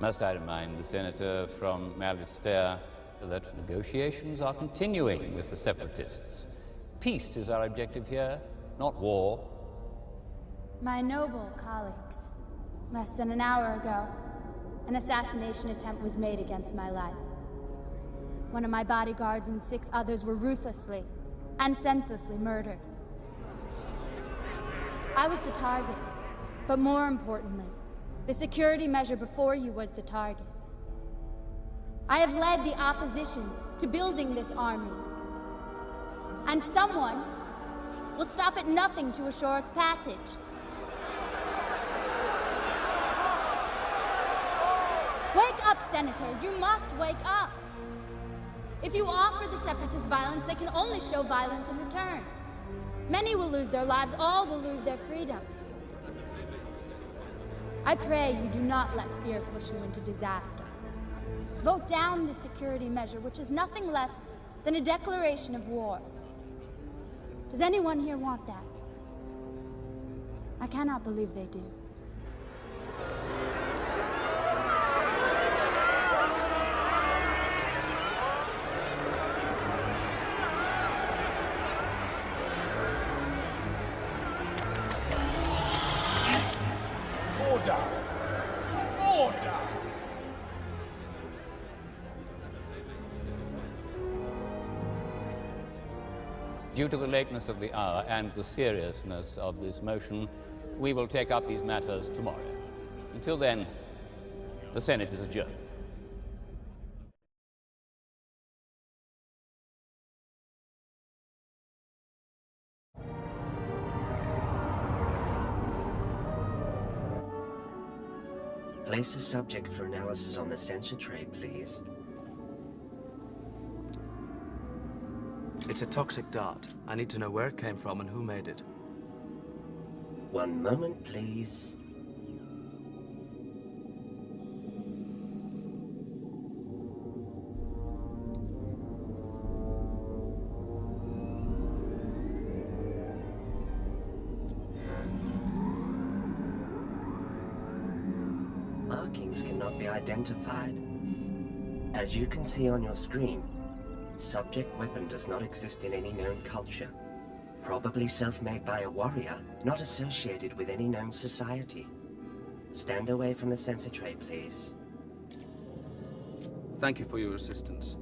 Must I remind the senator from Malistère that negotiations are continuing with the separatists. Peace is our objective here, not war. My noble colleagues, less than an hour ago, an assassination attempt was made against my life. One of my bodyguards and 6 others were ruthlessly and senselessly murdered. I was the target, but more importantly, the security measure before you was the target. I have led the opposition to building this army, and someone will stop at nothing to assure its passage. Wake up, senators! You must wake up! If you offer the separatists violence, they can only show violence in return. Many will lose their lives, all will lose their freedom. I pray you do not let fear push you into disaster. Vote down this security measure, which is nothing less than a declaration of war. Does anyone here want that? I cannot believe they do. Order! Order! Due to the lateness of the hour and the seriousness of this motion, we will take up these matters tomorrow. Until then, the Senate is adjourned. Place a subject for analysis on the sensor tray, please. It's a toxic dart. I need to know where it came from and who made it. One moment, please. Markings cannot be identified. As you can see on your screen, subject weapon does not exist in any known culture. Probably self-made by a warrior, not associated with any known society. Stand away from the sensor tray, please. Thank you for your assistance.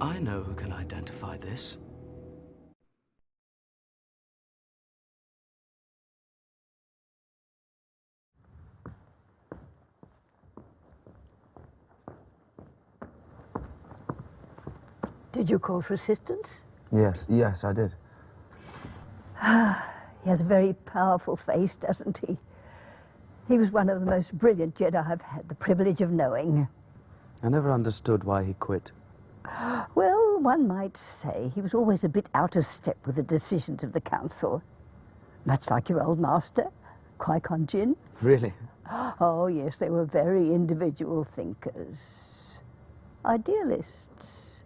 I know who can identify this. Did you call for assistance? Yes, I did. He has a very powerful face, doesn't he? He was one of the most brilliant Jedi I've had the privilege of knowing. I never understood why he quit. Well, one might say he was always a bit out of step with the decisions of the Council. Much like your old master, Qui-Gon Jinn. Really? Oh, yes, they were very individual thinkers. Idealists.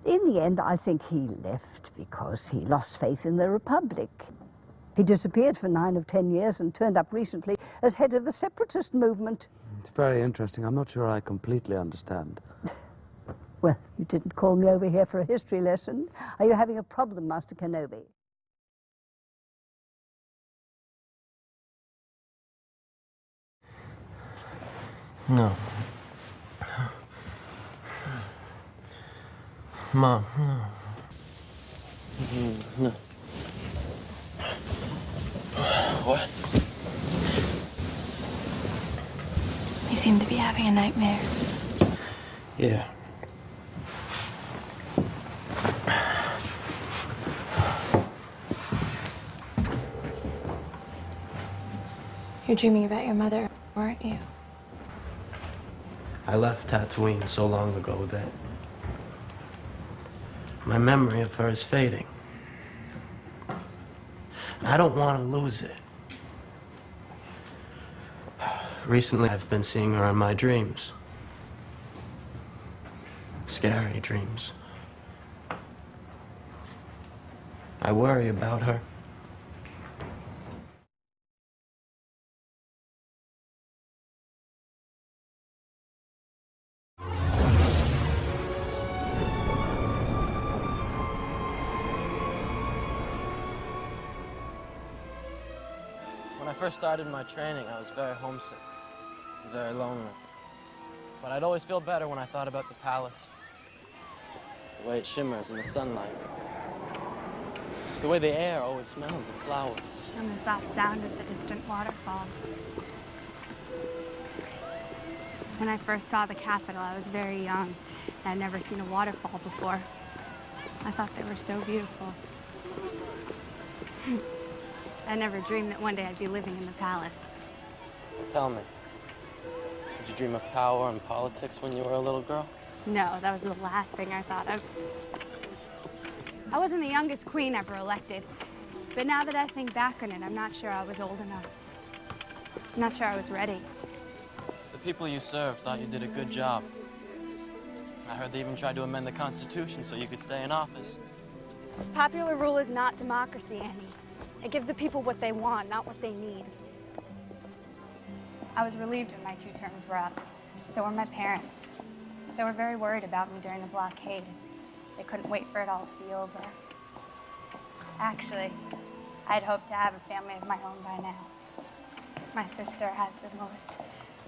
In the end, I think he left because he lost faith in the Republic. He disappeared for 9 or 10 years and turned up recently as head of the separatist movement. It's very interesting. I'm not sure I completely understand. Well, you didn't call me over here for a history lesson. Are you having a problem, Master Kenobi? No. Mom, no. No. What? You seem to be having a nightmare. Yeah. You're dreaming about your mother, aren't you? I left Tatooine so long ago that my memory of her is fading. I don't want to lose it. Recently, I've been seeing her in my dreams. Scary dreams. I worry about her. I first started my training, I was very homesick, very lonely. But I'd always feel better when I thought about the palace. The way it shimmers in the sunlight. The way the air always smells of flowers. And the soft sound of the distant waterfalls. When I first saw the capital, I was very young. I'd never seen a waterfall before. I thought they were so beautiful. I never dreamed that one day I'd be living in the palace. Tell me, did you dream of power and politics when you were a little girl? No, that was the last thing I thought of. I wasn't the youngest queen ever elected, but now that I think back on it, I'm not sure I was old enough. I'm not sure I was ready. The people you served thought you did a good job. I heard they even tried to amend the Constitution so you could stay in office. Popular rule is not democracy, Annie. It gives the people what they want, not what they need. I was relieved when my 2 terms were up. So were my parents. They were very worried about me during the blockade. They couldn't wait for it all to be over. Actually, I'd hoped to have a family of my own by now. My sister has the most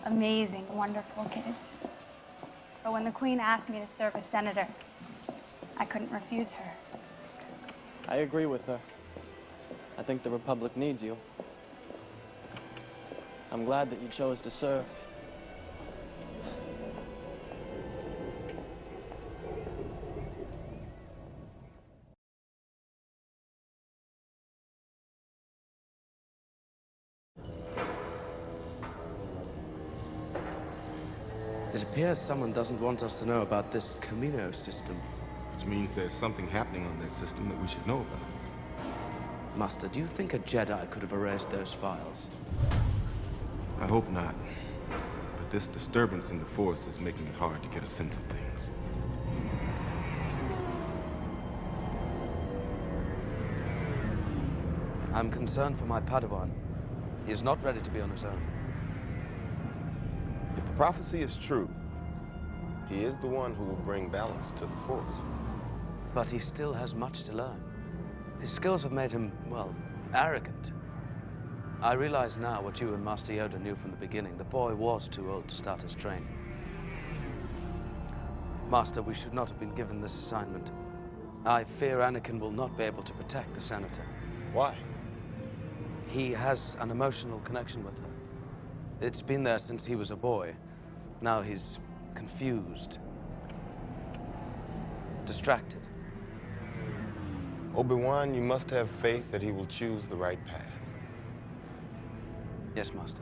amazing, wonderful kids. But when the Queen asked me to serve as senator, I couldn't refuse her. I agree with her. I think the Republic needs you. I'm glad that you chose to serve. It appears someone doesn't want us to know about this Camino system. Which means there's something happening on that system that we should know about. Master, do you think a Jedi could have erased those files? I hope not. But this disturbance in the Force is making it hard to get a sense of things. I'm concerned for my Padawan. He is not ready to be on his own. If the prophecy is true, he is the one who will bring balance to the Force. But he still has much to learn. His skills have made him, well, arrogant. I realize now what you and Master Yoda knew from the beginning. The boy was too old to start his training. Master, we should not have been given this assignment. I fear Anakin will not be able to protect the Senator. Why? He has an emotional connection with her. It's been there since he was a boy. Now he's confused, distracted. Obi-Wan, you must have faith that he will choose the right path. Yes, Master.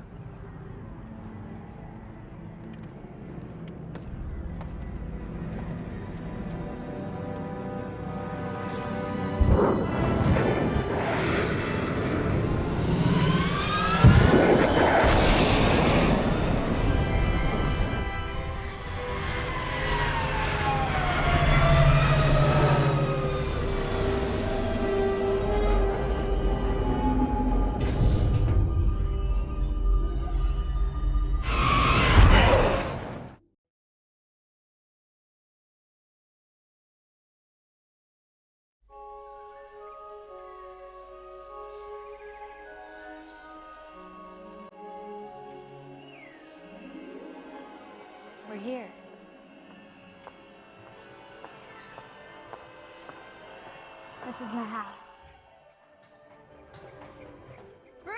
We're here. This is my house. Brew!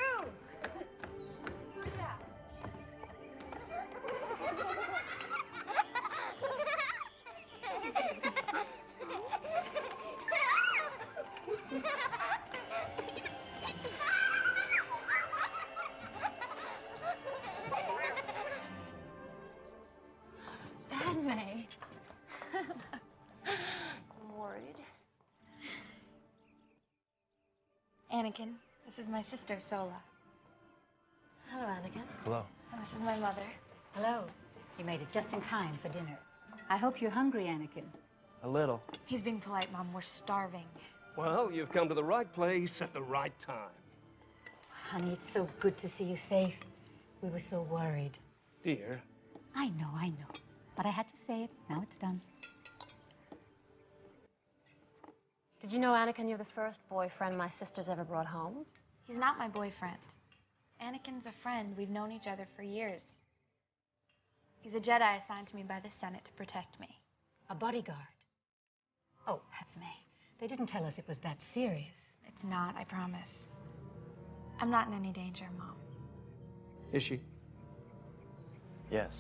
Padme. I'm worried. Anakin, this is my sister, Sola. Hello, Anakin. Hello. And this is my mother. Hello. You made it just in time for dinner. I hope you're hungry, Anakin. A little. He's being polite, Mom. We're starving. Well, you've come to the right place at the right time. Honey, it's so good to see you safe. We were so worried. Dear. I know. But I had to say it. Now it's done. Did you know, Anakin, you're the first boyfriend my sister's ever brought home? He's not my boyfriend. Anakin's a friend. We've known each other for years. He's a Jedi assigned to me by the Senate to protect me. A bodyguard? Oh, Padme, they didn't tell us it was that serious. It's not, I promise. I'm not in any danger, Mom. Is she? Yes,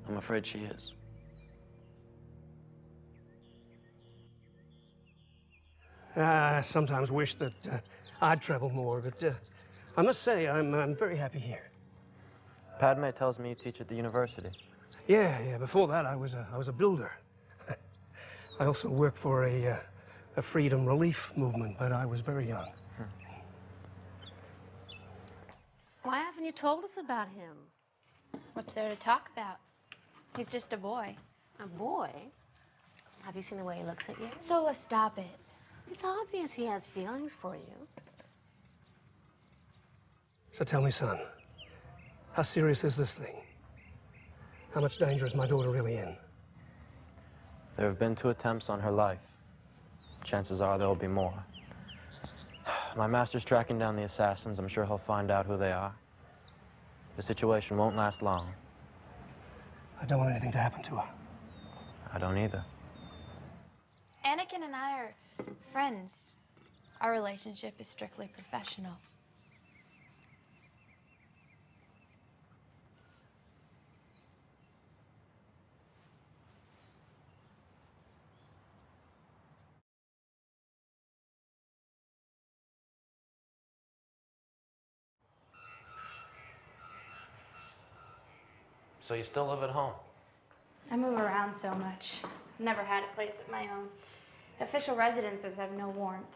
I'm afraid she is. I sometimes wish that I'd traveled more, but I must say I'm very happy here. Padme tells me you teach at the university. Yeah. Before that, I was a builder. I also worked for a freedom relief movement, but I was very young. Why haven't you told us about him? What's there to talk about? He's just a boy. A boy? Have you seen the way he looks at you? Sola, stop it. It's obvious he has feelings for you. So tell me, son, how serious is this thing? How much danger is my daughter really in? There have been 2 attempts on her life. Chances are there will be more. My master's tracking down the assassins. I'm sure he'll find out who they are. The situation won't last long. I don't want anything to happen to her. I don't either. Anakin and I are friends. Our relationship is strictly professional. So you still live at home? I move around so much. Never had a place of my own. Official residences have no warmth.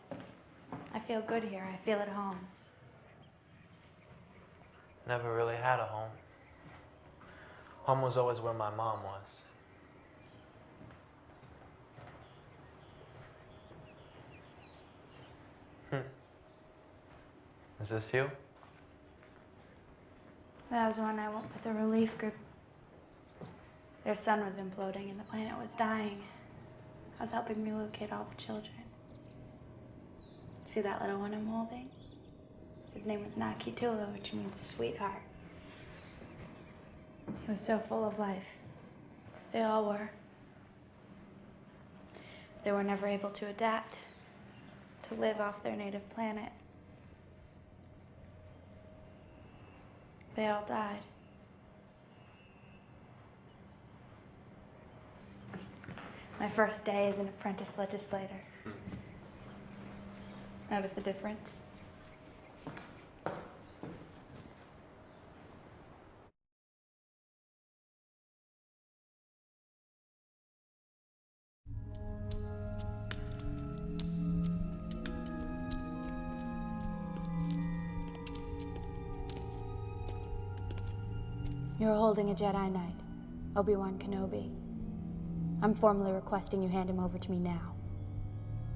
I feel good here. I feel at home. Never really had a home. Home was always where my mom was. Is this you? That was when I went with the relief group. Their sun was imploding and the planet was dying. I was helping relocate all the children. See that little one I'm holding? His name was Naki Tula, which means sweetheart. He was so full of life. They all were. They were never able to adapt, to live off their native planet. They all died. My first day as an apprentice legislator. Notice the difference? You're holding a Jedi Knight, Obi-Wan Kenobi. I'm formally requesting you hand him over to me now.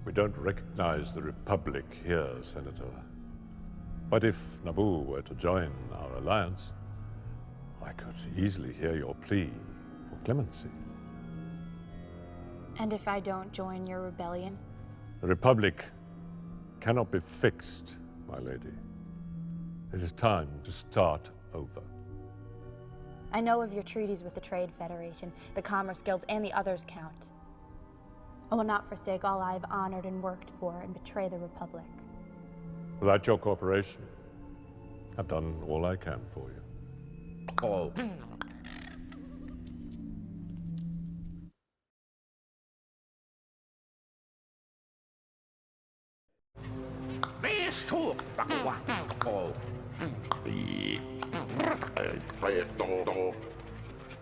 We don't recognize the Republic here, Senator. But if Naboo were to join our alliance, I could easily hear your plea for clemency. And if I don't join your rebellion? The Republic cannot be fixed, my lady. It is time to start over. I know of your treaties with the Trade Federation, the Commerce Guilds, and the others count. I will not forsake all I have honored and worked for and betray the Republic. Without your cooperation, I've done all I can for you. Oh.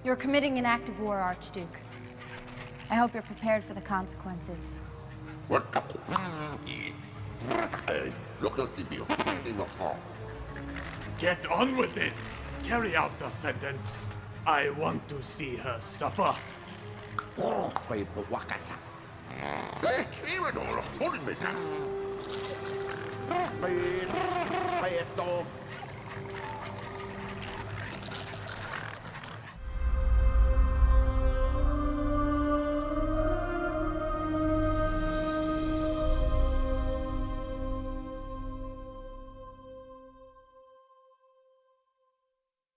You're committing an act of war, Archduke. I hope you're prepared for the consequences. Get on with it! Carry out the sentence. I want to see her suffer.